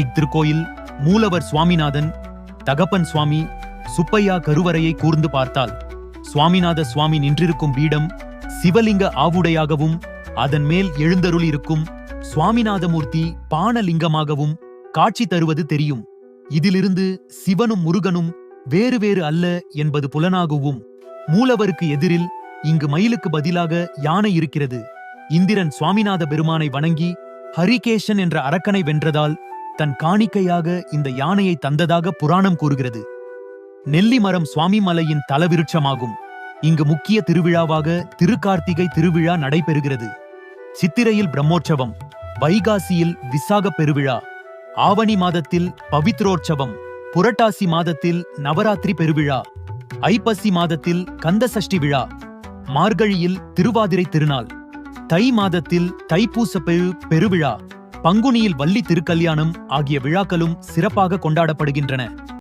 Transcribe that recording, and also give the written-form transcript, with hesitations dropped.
இத்திருக்கோயில் மூலவர் சுவாமிநாதன், தகப்பன் சுவாமி, சுப்பையா கருவறையை கூர்ந்து பார்த்தால் சுவாமிநாத சுவாமி நின்றிருக்கும் பீடம் சிவலிங்க ஆவுடையாகவும் அதன் மேல் எழுந்தருளிருக்கும் சுவாமிநாதமூர்த்தி பானலிங்கமாகவும் காட்சி தருவது தெரியும். இதிலிருந்து சிவனும் முருகனும் வேறு வேறு அல்ல என்பது புலனாகவும், மூலவருக்கு எதிரில் இங்கு மயிலுக்கு பதிலாக யானை இருக்கிறது. இந்திரன் சுவாமிநாத பெருமானை வணங்கி ஹரிகேஷன் என்ற அரக்கனை வென்றதால் தன் காணிக்கையாக இந்த யானையை தந்ததாக புராணம் கூறுகிறது. நெல்லி மரம் சுவாமி மலையின் தலவிருட்சமாகும். இங்கு முக்கிய திருவிழாவாக திருக்கார்த்திகை திருவிழா நடைபெறுகிறது. சித்திரையில் பிரம்மோற்சவம், வைகாசியில் விசாக பெருவிழா, ஆவணி மாதத்தில் பவித்ரோற்சவம், புரட்டாசி மாதத்தில் நவராத்திரி பெருவிழா, ஐப்பசி மாதத்தில் கந்தசஷ்டி விழா, மார்கழியில் திருவாதிரை திருநாள், தை மாதத்தில் தைப்பூச பெருவிழா, பங்குனியில் வள்ளி திருக்கல்யாணம் ஆகிய விழாக்களும் சிறப்பாக கொண்டாடப்படுகின்றன.